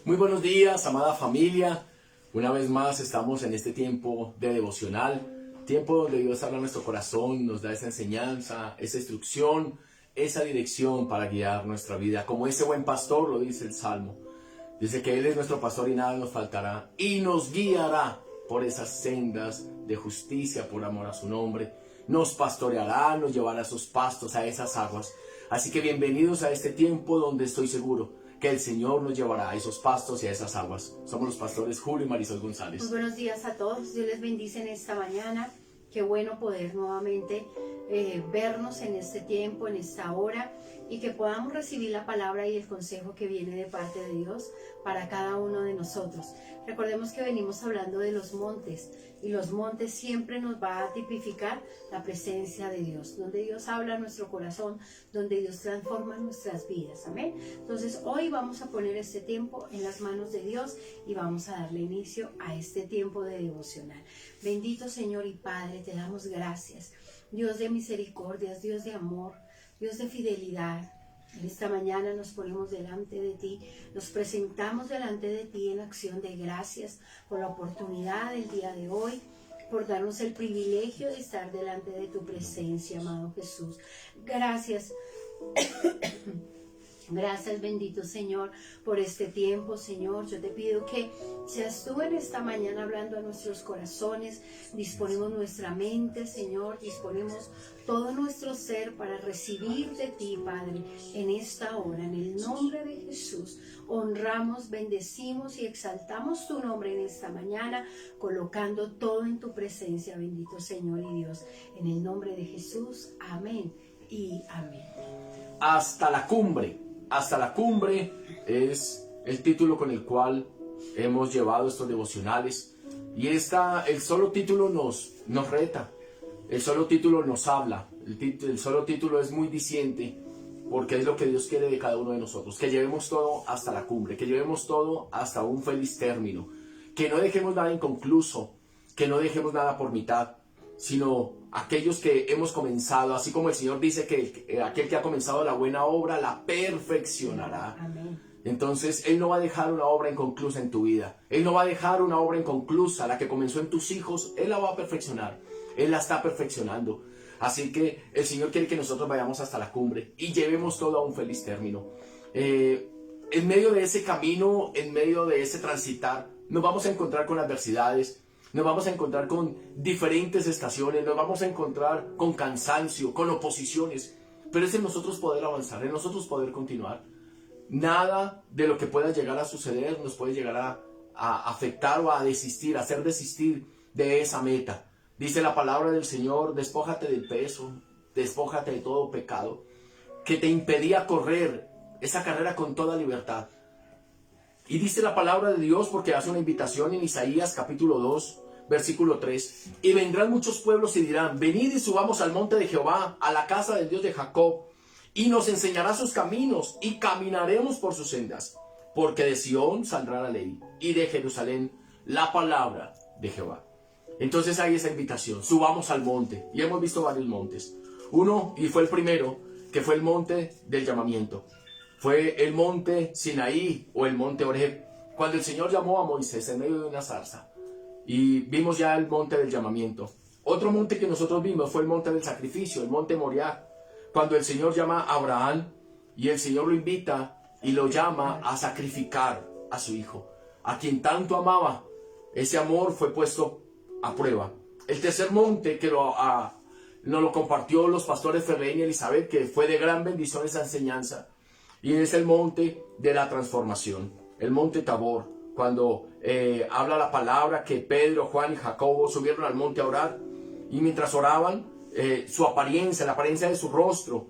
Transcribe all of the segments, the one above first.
Muy buenos días, amada familia. Una vez más estamos en este tiempo de devocional, tiempo donde Dios habla a nuestro corazón, nos da esa enseñanza, esa instrucción, esa dirección para guiar nuestra vida. Como ese buen pastor lo dice el Salmo. Dice que Él es nuestro pastor y nada nos faltará y nos guiará por esas sendas de justicia por amor a su nombre. Nos pastoreará, nos llevará a esos pastos, a esas aguas. Así que bienvenidos a este tiempo donde estoy seguro que el Señor nos llevará a esos pastos y a esas aguas. Somos los pastores Julio y Marisol González. Muy buenos días a todos. Dios les bendice en esta mañana. Qué bueno poder nuevamente vernos en este tiempo, en esta hora, y que podamos recibir la palabra y el consejo que viene de parte de Dios para cada uno de nosotros. Recordemos que venimos hablando de los montes, y los montes siempre nos va a tipificar la presencia de Dios, donde Dios habla a nuestro corazón, donde Dios transforma nuestras vidas. Amén. Entonces hoy vamos a poner este tiempo en las manos de Dios y vamos a darle inicio a este tiempo de devocional. Bendito Señor y Padre, te damos gracias. Dios de misericordias, Dios de amor, Dios de fidelidad. En esta mañana nos ponemos delante de ti, nos presentamos delante de ti en acción de gracias por la oportunidad del día de hoy, por darnos el privilegio de estar delante de tu presencia, amado Jesús. Gracias. Gracias, bendito Señor, por este tiempo, Señor. Yo te pido que seas tú en esta mañana hablando a nuestros corazones. Disponemos nuestra mente, Señor. Disponemos todo nuestro ser para recibir de ti, Padre, en esta hora. En el nombre de Jesús, honramos, bendecimos y exaltamos tu nombre en esta mañana, colocando todo en tu presencia, bendito Señor y Dios. En el nombre de Jesús, amén y amén. Hasta la cumbre. Hasta la cumbre es el título con el cual hemos llevado estos devocionales. Y el solo título nos reta. El solo título nos habla. El solo título es muy diciente, porque es lo que Dios quiere de cada uno de nosotros. Que llevemos todo hasta la cumbre, que llevemos todo hasta un feliz término. Que no dejemos nada inconcluso, que no dejemos nada por mitad, sino aquellos que hemos comenzado, así como el Señor dice que aquel que ha comenzado la buena obra la perfeccionará. Amén. Entonces Él no va a dejar una obra inconclusa en tu vida. Él no va a dejar una obra inconclusa, la que comenzó en tus hijos. Él la va a perfeccionar. Él la está perfeccionando. Así que el Señor quiere que nosotros vayamos hasta la cumbre y llevemos todo a un feliz término. En medio de ese camino, en medio de ese transitar, nos vamos a encontrar con adversidades. Nos vamos a encontrar con diferentes estaciones, nos vamos a encontrar con cansancio, con oposiciones, pero es en nosotros poder avanzar, en nosotros poder continuar. Nada de lo que pueda llegar a suceder nos puede llegar a afectar o a desistir, a hacer desistir de esa meta. Dice la palabra del Señor: despójate del peso, despójate de todo pecado que te impedía correr esa carrera con toda libertad. Y dice la palabra de Dios, porque hace una invitación en Isaías capítulo 2, versículo 3. Y vendrán muchos pueblos y dirán: venid y subamos al monte de Jehová, a la casa del Dios de Jacob, y nos enseñará sus caminos, y caminaremos por sus sendas. Porque de Sión saldrá la ley, y de Jerusalén la palabra de Jehová. Entonces hay esa invitación: subamos al monte. Y hemos visto varios montes. Uno, y fue el primero, que fue el monte del llamamiento. Fue el monte Sinaí o el monte Oreb, cuando el Señor llamó a Moisés en medio de una zarza. Y vimos ya el monte del llamamiento. Otro monte que nosotros vimos fue el monte del sacrificio, el monte Moriah, cuando el Señor llama a Abraham y el Señor lo invita y lo llama a sacrificar a su hijo, a quien tanto amaba. Ese amor fue puesto a prueba. El tercer monte que nos lo compartió los pastores Ferreín y Elizabeth, que fue de gran bendición esa enseñanza. Y es el monte de la transformación, el monte Tabor, cuando habla la palabra que Pedro, Juan y Jacobo subieron al monte a orar. Y mientras oraban, su apariencia, la apariencia de su rostro,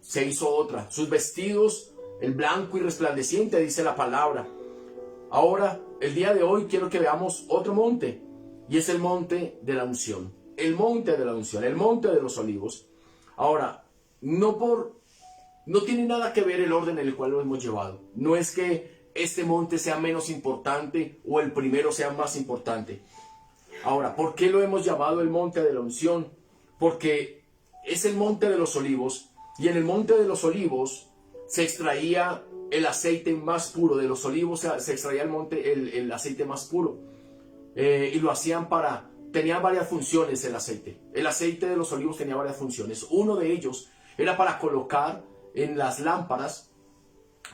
se hizo otra. Sus vestidos, el blanco y resplandeciente, dice la palabra. Ahora, el día de hoy, quiero que veamos otro monte, y es el monte de la unción. El monte de la unción, el monte de los olivos. Ahora, no tiene nada que ver el orden en el cual lo hemos llevado. No es que este monte sea menos importante o el primero sea más importante. Ahora, ¿por qué lo hemos llamado el monte de la unción? Porque es el monte de los olivos, y en el monte de los olivos se extraía el aceite más puro de los olivos, se extraía el monte el aceite más puro. Y lo hacían tenía varias funciones el aceite. El aceite de los olivos tenía varias funciones. Uno de ellos era para colocar en las lámparas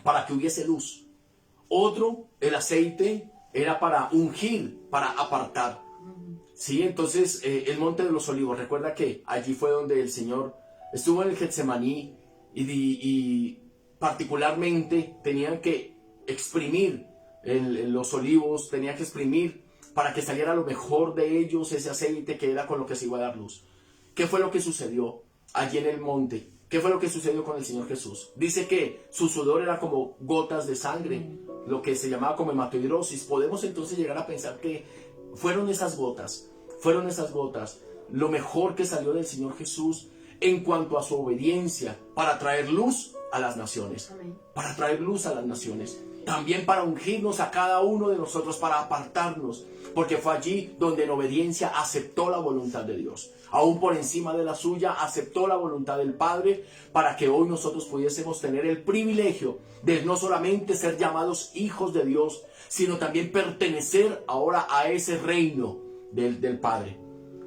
para que hubiese luz. Otro, el aceite era para ungir, para apartar. Sí, entonces el monte de los olivos, recuerda que allí fue donde el Señor estuvo en el Getsemaní y particularmente tenían que exprimir los olivos, tenían que exprimir para que saliera lo mejor de ellos, ese aceite que era con lo que se iba a dar luz. ¿Qué fue lo que sucedió allí en el monte? ¿Qué fue lo que sucedió con el Señor Jesús? Dice que su sudor era como gotas de sangre, lo que se llamaba como hematoidrosis. Podemos entonces llegar a pensar que fueron esas gotas, lo mejor que salió del Señor Jesús en cuanto a su obediencia para traer luz a las naciones. Amén. Para traer luz a las naciones. También para ungirnos a cada uno de nosotros, para apartarnos, porque fue allí donde en obediencia aceptó la voluntad de Dios. Aún por encima de la suya, aceptó la voluntad del Padre para que hoy nosotros pudiésemos tener el privilegio de no solamente ser llamados hijos de Dios, sino también pertenecer ahora a ese reino del Padre.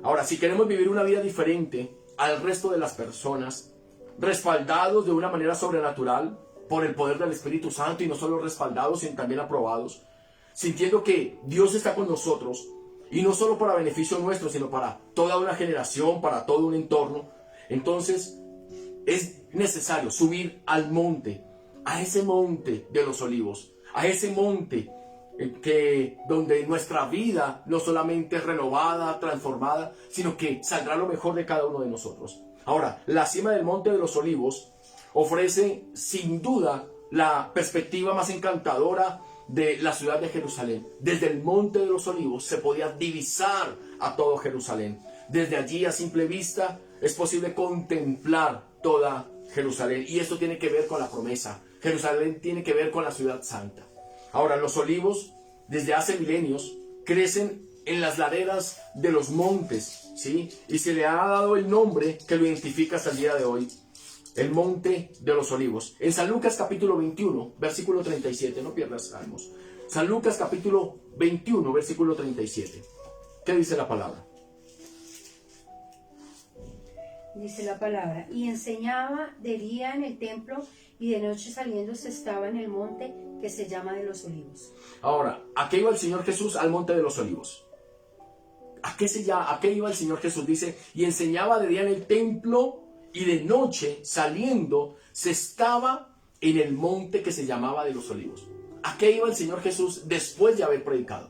Ahora, si queremos vivir una vida diferente al resto de las personas, respaldados de una manera sobrenatural por el poder del Espíritu Santo, y no solo respaldados, sino también aprobados, sintiendo que Dios está con nosotros, y no solo para beneficio nuestro, sino para toda una generación, para todo un entorno, entonces es necesario subir al monte, a ese monte de los olivos, a ese monte donde nuestra vida no solamente es renovada, transformada, sino que saldrá lo mejor de cada uno de nosotros. Ahora, la cima del monte de los olivos ofrece sin duda la perspectiva más encantadora de la ciudad de Jerusalén. Desde el monte de los olivos se podía divisar a todo Jerusalén. Desde allí a simple vista es posible contemplar toda Jerusalén, y esto tiene que ver con la promesa. Jerusalén tiene que ver con la ciudad santa. Ahora, los olivos desde hace milenios crecen en las laderas de los montes, ¿sí? Y se le ha dado el nombre que lo identifica hasta el día de hoy, el monte de los olivos. En San Lucas capítulo 21, versículo 37, no pierdas Salmos. San Lucas capítulo 21, versículo 37. ¿Qué dice la palabra? Dice la palabra: y enseñaba de día en el templo, y de noche saliéndose estaba en el monte que se llama de los olivos. Ahora, ¿a qué iba el Señor Jesús? Al monte de los olivos. ¿A qué iba el Señor Jesús? Dice, y enseñaba de día en el templo, y de noche saliendo se estaba en el monte que se llamaba de los olivos. ¿A qué iba el Señor Jesús después de haber predicado?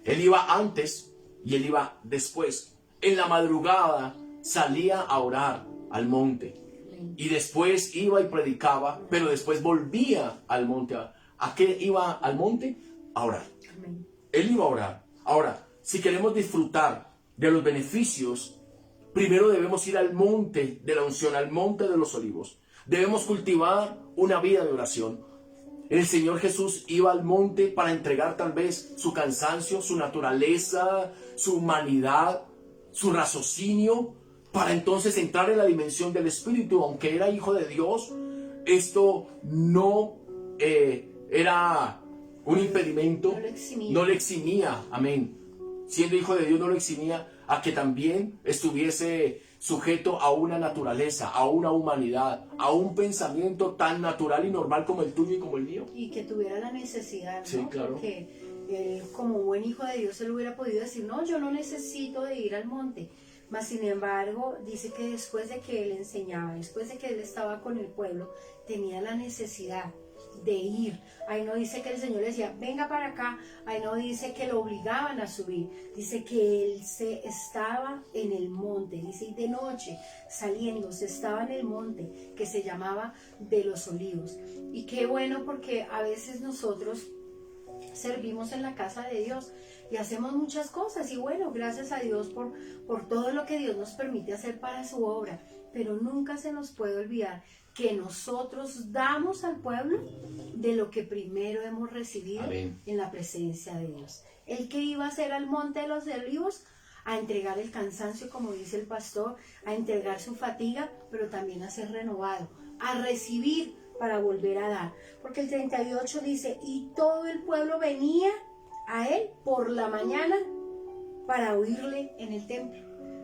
Él iba antes y él iba después. En la madrugada salía a orar al monte, y después iba y predicaba, pero después volvía al monte. ¿A qué iba al monte? A orar. Amén. Él iba a orar. Ahora, si queremos disfrutar de los beneficios, primero debemos ir al monte de la unción, al monte de los olivos. Debemos cultivar una vida de oración. El Señor Jesús iba al monte para entregar tal vez su cansancio, su naturaleza, su humanidad, su raciocinio, para entonces entrar en la dimensión del Espíritu. Aunque era hijo de Dios, esto no era un impedimento, no le eximía, amén. Siendo hijo de Dios no lo eximía a que también estuviese sujeto a una naturaleza, a una humanidad, a un pensamiento tan natural y normal como el tuyo y como el mío. Y que tuviera la necesidad, ¿no? Sí, claro. Porque como buen hijo de Dios él hubiera podido decir, no, yo no necesito de ir al monte. Mas sin embargo, dice que después de que él enseñaba, después de que él estaba con el pueblo, tenía la necesidad de ir. Ahí no dice que el Señor le decía, venga para acá. Ahí no dice que lo obligaban a subir. Dice que él se estaba en el monte. Dice, y de noche saliendo, se estaba en el monte que se llamaba de los olivos. Y qué bueno, porque a veces nosotros servimos en la casa de Dios y hacemos muchas cosas, y bueno, gracias a Dios por todo lo que Dios nos permite hacer para su obra, pero nunca se nos puede olvidar que nosotros damos al pueblo de lo que primero hemos recibido. Amén. En la presencia de Dios. El que iba a hacer al monte de los olivos, a entregar el cansancio, como dice el pastor, a entregar su fatiga, pero también a ser renovado, a recibir para volver a dar. Porque el 38 dice, y todo el pueblo venía a él por la mañana para oírle en el templo.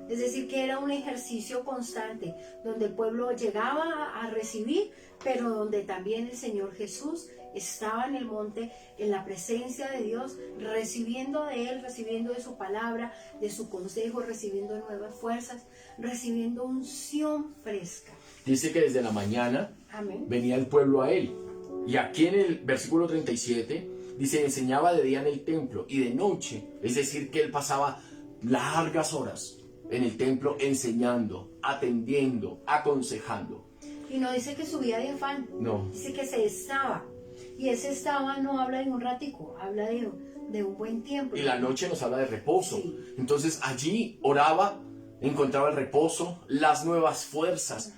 Es decir, que era un ejercicio constante, donde el pueblo llegaba a recibir, pero donde también el Señor Jesús estaba en el monte, en la presencia de Dios, recibiendo de Él, recibiendo de su palabra, de su consejo, recibiendo nuevas fuerzas, recibiendo unción fresca. Dice que desde la mañana Amén. venía el pueblo a él. Y aquí en el versículo 37 dice, enseñaba de día en el templo y de noche. Es decir, que él pasaba largas horas en el templo enseñando, atendiendo, aconsejando. Y no dice que subía de afán, No. dice que se estaba. Y ese estaba no habla de un ratico, habla de un buen tiempo. Y la noche nos habla de reposo. Sí. Entonces allí oraba, encontraba el reposo, las nuevas fuerzas.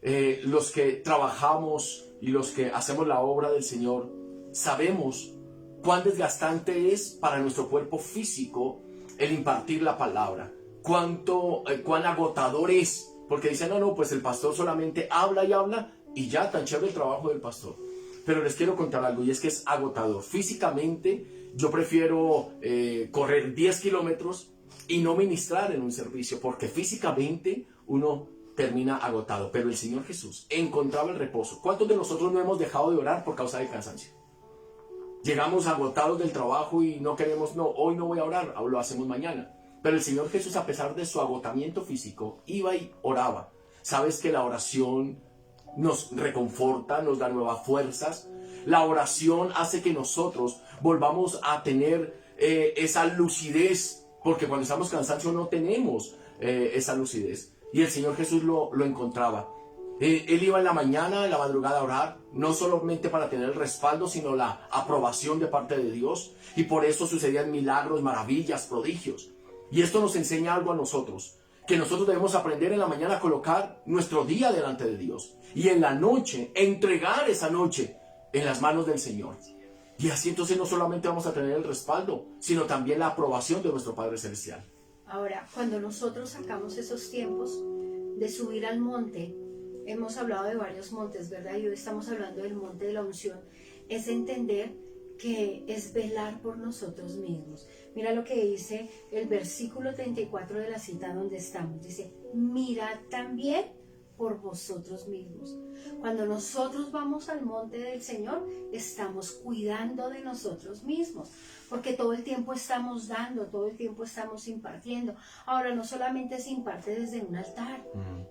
Los que trabajamos y los que hacemos la obra del Señor sabemos cuán desgastante es para nuestro cuerpo físico el impartir la palabra, cuán agotador es, porque dicen, no, pues el pastor solamente habla y ya, tan chévere el trabajo del pastor. Pero les quiero contar algo, y es que es agotador. Físicamente yo prefiero correr 10 kilómetros y no ministrar en un servicio, porque físicamente uno termina agotado. Pero el Señor Jesús encontraba el reposo. ¿Cuántos de nosotros no hemos dejado de orar por causa del cansancio? Llegamos agotados del trabajo y no queremos, no, hoy no voy a orar, lo hacemos mañana. Pero el Señor Jesús, a pesar de su agotamiento físico, iba y oraba. ¿Sabes que la oración nos reconforta, nos da nuevas fuerzas? La oración hace que nosotros volvamos a tener esa lucidez, porque cuando estamos cansados no tenemos esa lucidez. Y el Señor Jesús lo encontraba. Él iba en la mañana, en la madrugada a orar, no solamente para tener el respaldo, sino la aprobación de parte de Dios. Y por eso sucedían milagros, maravillas, prodigios. Y esto nos enseña algo a nosotros, que nosotros debemos aprender en la mañana a colocar nuestro día delante de Dios. Y en la noche, entregar esa noche en las manos del Señor. Y así entonces no solamente vamos a tener el respaldo, sino también la aprobación de nuestro Padre Celestial. Ahora, cuando nosotros sacamos esos tiempos de subir al monte, hemos hablado de varios montes, ¿verdad? Y hoy estamos hablando del monte de la unción. Es entender que es velar por nosotros mismos. Mira lo que dice el versículo 34 de la cita donde estamos. Dice, mirad también por vosotros mismos. Cuando nosotros vamos al monte del Señor, estamos cuidando de nosotros mismos, porque todo el tiempo estamos dando, todo el tiempo estamos impartiendo. Ahora, no solamente se imparte desde un altar,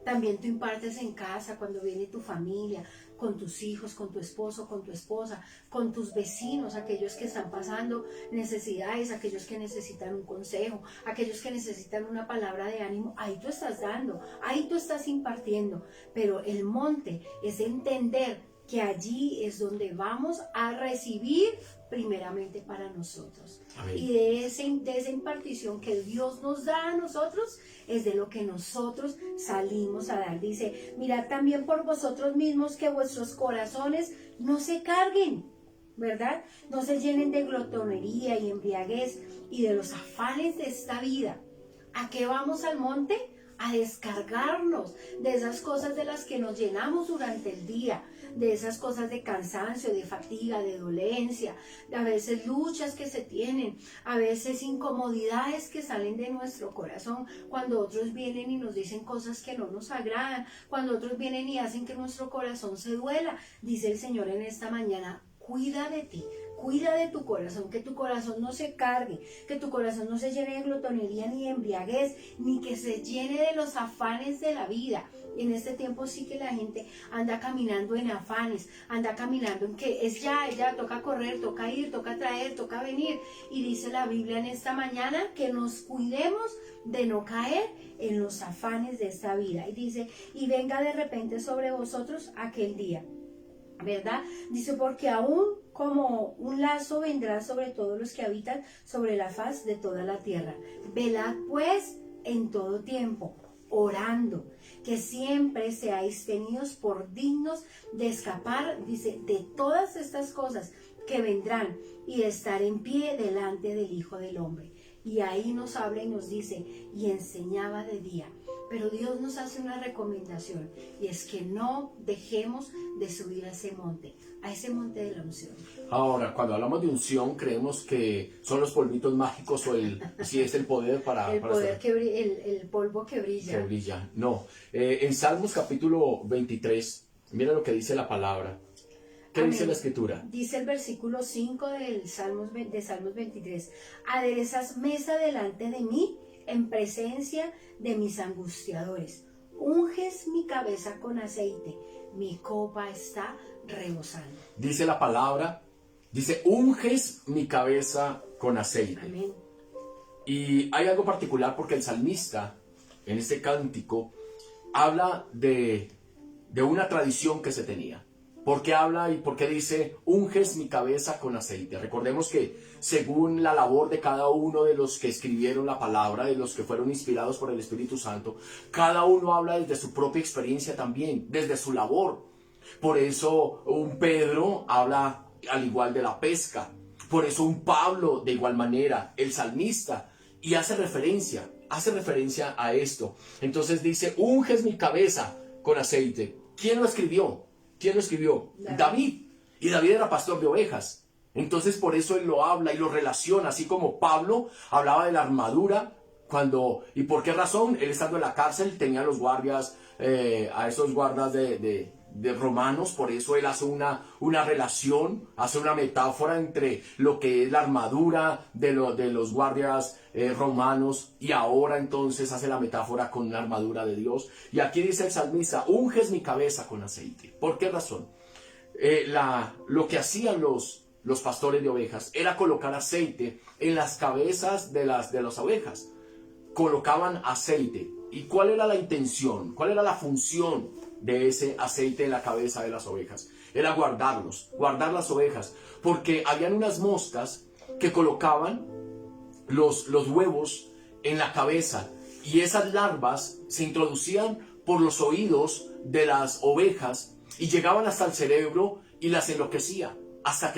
también tú impartes en casa, cuando viene tu familia, con tus hijos, con tu esposo, con tu esposa, con tus vecinos, aquellos que están pasando necesidades, aquellos que necesitan un consejo, aquellos que necesitan una palabra de ánimo. Ahí tú estás dando, ahí tú estás impartiendo. Pero el monte es entender que allí es donde vamos a recibir primeramente para nosotros. Amén. Y de esa impartición que Dios nos da a nosotros, es de lo que nosotros salimos a dar. Dice, mirad también por vosotros mismos que vuestros corazones no se carguen, ¿verdad? No se llenen de glotonería y embriaguez y de los afanes de esta vida. ¿A qué vamos al monte? A descargarnos de esas cosas de las que nos llenamos durante el día, de esas cosas de cansancio, de fatiga, de dolencia, de a veces luchas que se tienen, a veces incomodidades que salen de nuestro corazón, cuando otros vienen y nos dicen cosas que no nos agradan, cuando otros vienen y hacen que nuestro corazón se duela. Dice el Señor en esta mañana, cuida de ti. Cuida de tu corazón, que tu corazón no se cargue, que tu corazón no se llene de glotonería ni de embriaguez, ni que se llene de los afanes de la vida. Y en este tiempo sí que la gente anda caminando en afanes, anda caminando en que es ya, toca correr, toca ir, toca traer, toca venir. Y dice la Biblia en esta mañana que nos cuidemos de no caer en los afanes de esta vida. Y dice, y venga de repente sobre vosotros aquel día, ¿verdad? Dice, porque aún como un lazo vendrá sobre todos los que habitan sobre la faz de toda la tierra. Velad pues en todo tiempo, orando, que siempre seáis tenidos por dignos de escapar, dice, de todas estas cosas que vendrán y de estar en pie delante del Hijo del Hombre. Y ahí nos habla y nos dice, y enseñaba de día. Pero Dios nos hace una recomendación y es que no dejemos de subir a ese monte de la unción. Ahora, cuando hablamos de unción, creemos que son los polvitos mágicos o si es el poder para... El para poder hacer- el polvo que brilla. que brilla. No. En Salmos capítulo 23, mira lo que dice la palabra. ¿Qué Amén. dice la escritura? Dice el versículo 5 de Salmos 23. Aderezas mesa delante de mí en presencia de mis angustiadores. Unges mi cabeza con aceite. Mi copa está rebosando. Dice la palabra, dice, unges mi cabeza con aceite. Amén. Y hay algo particular porque el salmista, en este cántico, habla de una tradición que se tenía. ¿Por qué habla y por qué dice, unges mi cabeza con aceite? Recordemos que según la labor de cada uno de los que escribieron la palabra, de los que fueron inspirados por el Espíritu Santo, cada uno habla desde su propia experiencia también, desde su labor. Por eso un Pedro habla al igual de la pesca. Por eso un Pablo de igual manera, el salmista, y hace referencia a esto. Entonces dice, unges mi cabeza con aceite. ¿Quién lo escribió? ¿Quién lo escribió? David. Y David era pastor de ovejas. Entonces por eso él lo habla y lo relaciona, así como Pablo hablaba de la armadura. ¿Y por qué razón? Él estando en la cárcel tenía a los guardias, a esos guardas de romanos, por eso él hace una relación, hace una metáfora entre lo que es la armadura de los guardias romanos, y ahora entonces hace la metáfora con la armadura de Dios. Y aquí dice el salmista, unges mi cabeza con aceite. ¿Por qué razón? Lo que hacían los pastores de ovejas era colocar aceite en las cabezas de las ovejas. Colocaban aceite. ¿Y cuál era la intención? ¿Cuál era la función de ese aceite en la cabeza de las ovejas? Era guardar las ovejas, porque habían unas moscas que colocaban los huevos en la cabeza, y esas larvas se introducían por los oídos de las ovejas y llegaban hasta el cerebro y las enloquecía hasta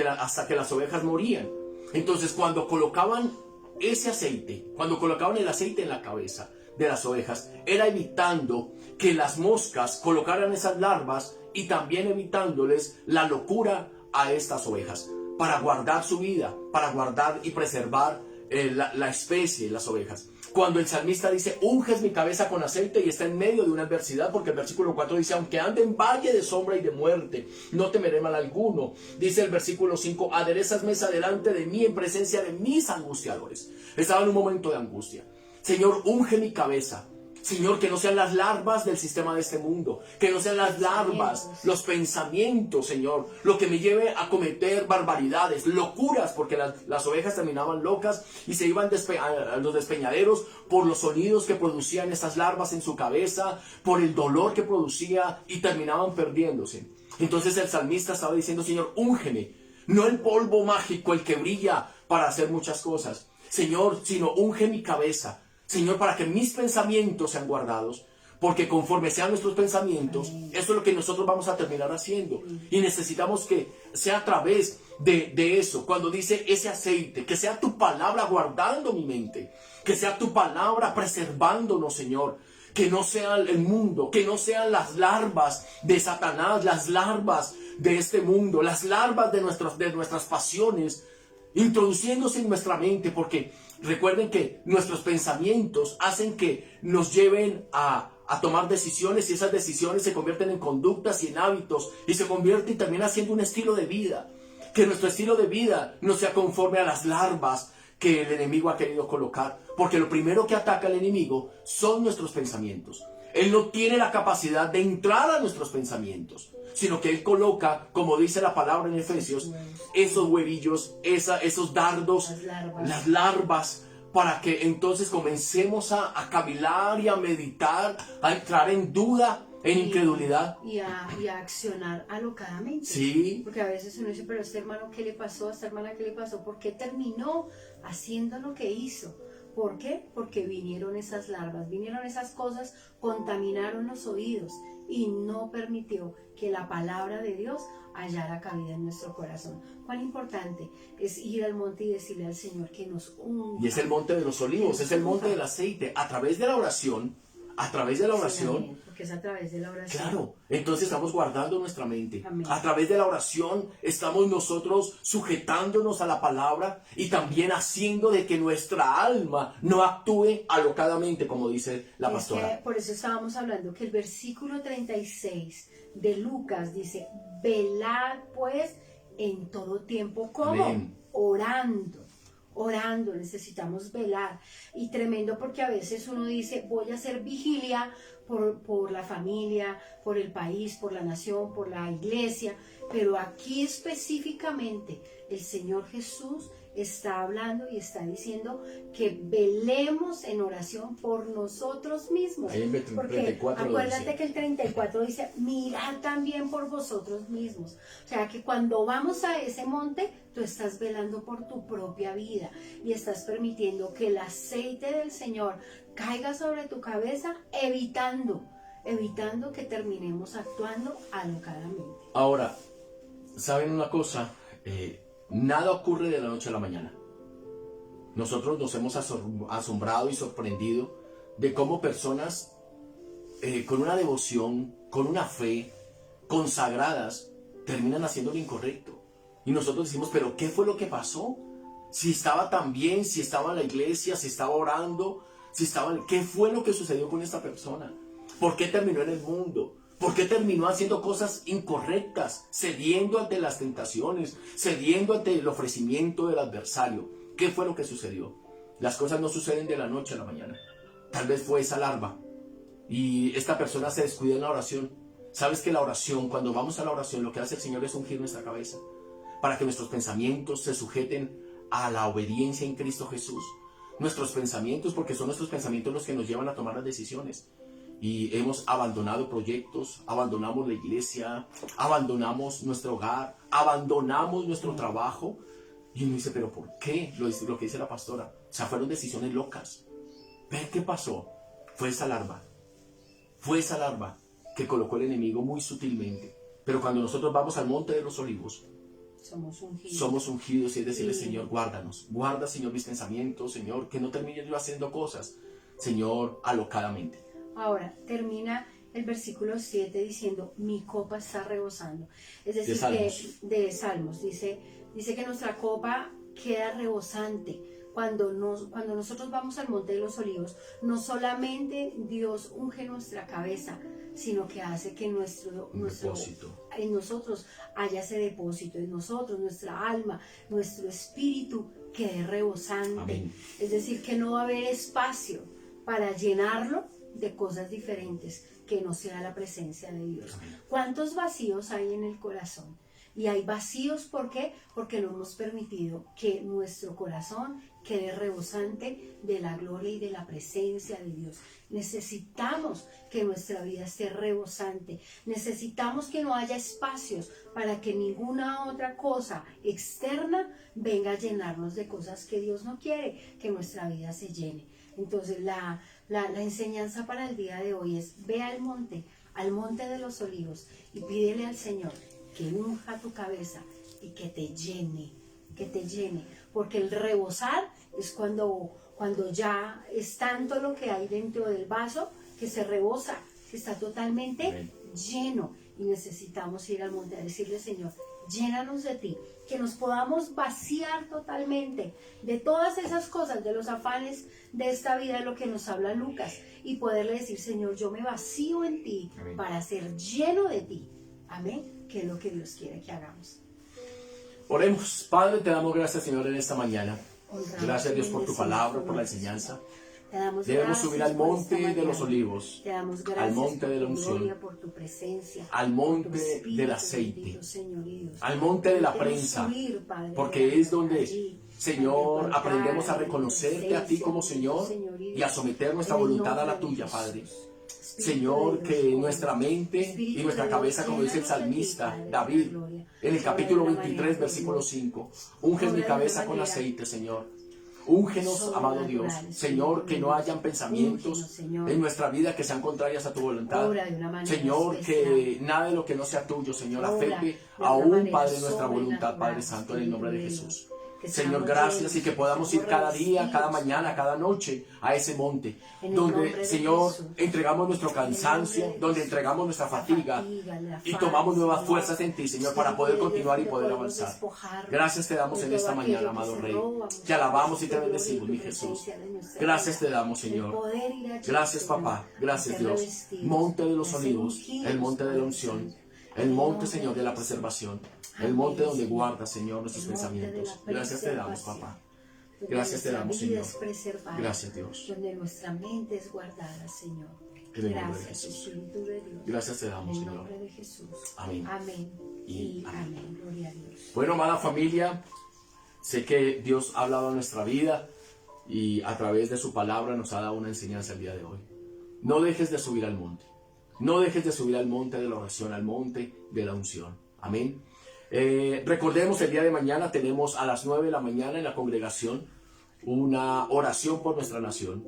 que las ovejas morían. Entonces cuando colocaban el aceite en la cabeza de las ovejas, era evitando que las moscas colocaran esas larvas y también evitándoles la locura a estas ovejas, para guardar su vida, para guardar y preservar la especie, las ovejas. Cuando el salmista dice, unges mi cabeza con aceite, y está en medio de una adversidad, porque el versículo 4 dice, aunque ande en valle de sombra y de muerte, no temeré mal alguno. Dice el versículo 5, aderezas mesa delante de mí en presencia de mis angustiadores. Estaba en un momento de angustia. Señor, unge mi cabeza. Señor, que no sean las larvas del sistema de este mundo, que no sean las larvas, los pensamientos, Señor, lo que me lleve a cometer barbaridades, locuras, porque las ovejas terminaban locas y se iban a los despeñaderos por los sonidos que producían estas larvas en su cabeza, por el dolor que producía, y terminaban perdiéndose. Entonces el salmista estaba diciendo, Señor, úngeme, no el polvo mágico, el que brilla para hacer muchas cosas, Señor, sino unge mi cabeza, Señor, para que mis pensamientos sean guardados, porque conforme sean nuestros pensamientos, eso es lo que nosotros vamos a terminar haciendo. Y necesitamos que sea a través de eso, cuando dice ese aceite, que sea tu palabra guardando mi mente, que sea tu palabra preservándonos, Señor. Que no sea el mundo, que no sean las larvas de Satanás, las larvas de este mundo, las larvas de nuestras pasiones, introduciéndose en nuestra mente, porque recuerden que nuestros pensamientos hacen que nos lleven a tomar decisiones, y esas decisiones se convierten en conductas y en hábitos, y se convierte y termina siendo un estilo de vida. Que nuestro estilo de vida no sea conforme a las larvas que el enemigo ha querido colocar, porque lo primero que ataca el enemigo son nuestros pensamientos. Él no tiene la capacidad de entrar a nuestros pensamientos, sino que Él coloca, como dice la palabra en Efesios, esos huevillos, esos dardos, las larvas, para que entonces comencemos a cavilar y a meditar, a entrar en duda, en incredulidad. Y a accionar alocadamente. Sí. Porque a veces uno dice, pero a este hermano, ¿qué le pasó? A esta hermana, ¿qué le pasó? ¿Por qué terminó haciendo lo que hizo? ¿Por qué? Porque vinieron esas larvas, vinieron esas cosas, contaminaron los oídos y no permitió que la palabra de Dios hallara cabida en nuestro corazón. Cuán importante es ir al monte y decirle al Señor que nos unja. Y es el monte de los olivos, es el monte del aceite. A través de la oración, a través de la oración. Sí, amén, porque es a través de la oración. Claro, entonces estamos guardando nuestra mente. Amén. A través de la oración estamos nosotros sujetándonos a la palabra y también haciendo de que nuestra alma no actúe alocadamente, como dice la pastora. Por eso estábamos hablando que el versículo 36 de Lucas dice, velad pues en todo tiempo. ¿Cómo? Amén. Orando, necesitamos velar. Y tremendo porque a veces uno dice, voy a hacer vigilia por la familia, por el país, por la nación, por la iglesia, pero aquí específicamente el Señor Jesús está hablando y está diciendo que velemos en oración por nosotros mismos. Ahí en el Porque 34 acuérdate que el 34 dice, mirad también por vosotros mismos. O sea que cuando vamos a ese monte, tú estás velando por tu propia vida y estás permitiendo que el aceite del Señor caiga sobre tu cabeza, evitando que terminemos actuando alocadamente. Ahora, ¿saben una cosa? Nada ocurre de la noche a la mañana. Nosotros nos hemos asombrado y sorprendido de cómo personas con una devoción, con una fe, consagradas, terminan haciendo lo incorrecto. Y nosotros decimos, ¿pero qué fue lo que pasó? Si estaba tan bien, si estaba en la iglesia, si estaba orando, ¿qué fue lo que sucedió con esta persona? ¿Por qué terminó en el mundo? ¿Por qué terminó haciendo cosas incorrectas, cediendo ante las tentaciones, cediendo ante el ofrecimiento del adversario? ¿Qué fue lo que sucedió? Las cosas no suceden de la noche a la mañana. Tal vez fue esa larva y esta persona se descuida en la oración. Sabes que la oración, cuando vamos a la oración, lo que hace el Señor es ungir nuestra cabeza para que nuestros pensamientos se sujeten a la obediencia en Cristo Jesús. Nuestros pensamientos, porque son nuestros pensamientos los que nos llevan a tomar las decisiones. Y hemos abandonado proyectos, abandonamos la iglesia, abandonamos nuestro hogar, abandonamos nuestro trabajo. Y uno dice, ¿pero por qué? Lo que dice la pastora. O sea, fueron decisiones locas. ¿Pero qué pasó? Fue esa larva que colocó el enemigo muy sutilmente. Pero cuando nosotros vamos al monte de los olivos, somos ungidos y es decirle, Señor, guárdanos. Guarda, Señor, mis pensamientos, Señor, que no termine yo haciendo cosas, Señor, alocadamente. Ahora, termina el versículo 7 diciendo, mi copa está rebosando. Es decir, de Salmos, dice que nuestra copa queda rebosante. Cuando nosotros vamos al Monte de los Olivos, no solamente Dios unge nuestra cabeza, sino que hace que en nosotros haya ese depósito, en nosotros, nuestra alma, nuestro espíritu quede rebosante. Amén. Es decir, que no va a haber espacio para llenarlo de cosas diferentes que no sea la presencia de Dios. Amén. ¿Cuántos vacíos hay en el corazón? Y hay vacíos, ¿por qué? Porque no hemos permitido que nuestro corazón quede rebosante de la gloria y de la presencia de Dios. Necesitamos que nuestra vida esté rebosante. Necesitamos que no haya espacios para que ninguna otra cosa externa venga a llenarnos de cosas que Dios no quiere que nuestra vida se llene. Entonces la enseñanza para el día de hoy es: ve al monte de los olivos y pídele al Señor que unja tu cabeza y que te llene, porque el rebosar es cuando ya es tanto lo que hay dentro del vaso que se rebosa, que está totalmente Amén. lleno, y necesitamos ir al monte a decirle: Señor, llénanos de ti, que nos podamos vaciar totalmente de todas esas cosas, de los afanes de esta vida, de lo que nos habla Lucas, y poderle decir: Señor, yo me vacío en ti. Amén. Para ser lleno de ti. Amén. Que es lo que Dios quiere que hagamos. Oremos. Padre, te damos gracias, Señor, en esta mañana. Honramos, Gracias, Dios, por tu palabra, por la enseñanza. Debemos subir al monte de los olivos, al monte de la unción, al monte del aceite, al monte de la prensa, porque es donde, Señor, aprendemos a reconocerte a ti como Señor y a someter nuestra voluntad a la tuya, Padre. Señor, que nuestra mente y nuestra cabeza, como dice el salmista David, en el capítulo 23, versículo 5, unges mi cabeza con aceite, Señor. Úngenos, amado Dios. Señor, que no hayan pensamientos en nuestra vida que sean contrarias a tu voluntad. Señor, que nada de lo que no sea tuyo, Señor, afecte aún, Padre, nuestra voluntad, Padre Santo, en el nombre de Jesús. Señor, gracias, y que podamos ir cada día, cada mañana, cada noche a ese monte, donde, Señor, entregamos nuestro cansancio, donde entregamos nuestra fatiga y tomamos nuevas fuerzas en ti, Señor, para poder continuar y poder avanzar. Gracias te damos en esta mañana, amado Rey. Te alabamos y te bendecimos, mi Jesús. Gracias te damos, Señor. Gracias, papá. Gracias, Dios. Monte de los Olivos, el monte de la unción, el monte, Señor, de la preservación, el monte donde guarda, Señor, nuestros pensamientos. Gracias te damos, papá. Gracias te damos, Señor. Gracias, Dios. Donde nuestra mente es guardada, Señor. En el nombre de Gracias, Jesús. Espíritu de Dios. Gracias te damos, En el Señor. nombre de Jesús. Amén. Amén. Y Y amén. Gloria a Dios. Bueno, amada familia, sé que Dios ha hablado a nuestra vida y a través de su palabra nos ha dado una enseñanza el día de hoy. No dejes de subir al monte. No dejes de subir al monte de la oración, al monte de la unción. Amén. Recordemos, el día de mañana tenemos a las 9 de la mañana en la congregación una oración por nuestra nación.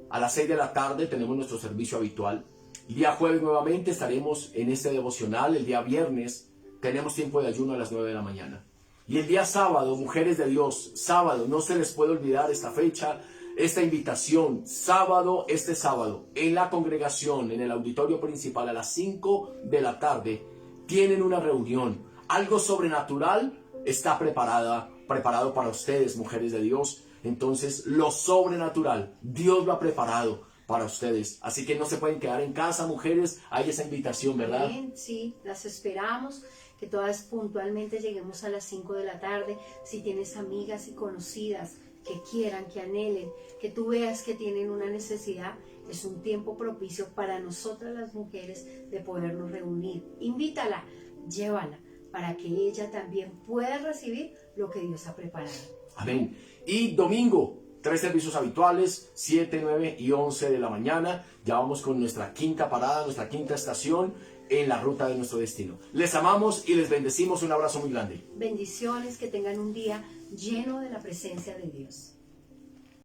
A las 6 de la tarde tenemos nuestro servicio habitual. El día jueves nuevamente estaremos en este devocional. El día viernes tenemos tiempo de ayuno a las 9 de la mañana. Y el día sábado, mujeres de Dios, sábado, no se les puede olvidar esta fecha, esta invitación, sábado, este sábado, en la congregación, en el auditorio principal a las 5 de la tarde, tienen una reunión. Algo sobrenatural está preparado para ustedes, mujeres de Dios. Entonces, lo sobrenatural, Dios lo ha preparado para ustedes. Así que no se pueden quedar en casa, mujeres. Hay esa invitación, ¿verdad? Amén, sí, las esperamos. Que todas puntualmente lleguemos a las 5 de la tarde. Si tienes amigas y conocidas que quieran, que anhelen, que tú veas que tienen una necesidad, es un tiempo propicio para nosotras las mujeres de podernos reunir. Invítala, llévala, para que ella también pueda recibir lo que Dios ha preparado. Amén. Y domingo, 3 servicios habituales, 7, 9 y 11 de la mañana. Ya vamos con nuestra quinta parada, nuestra quinta estación en la ruta de nuestro destino. Les amamos y les bendecimos. Un abrazo muy grande. Bendiciones, que tengan un día lleno de la presencia de Dios.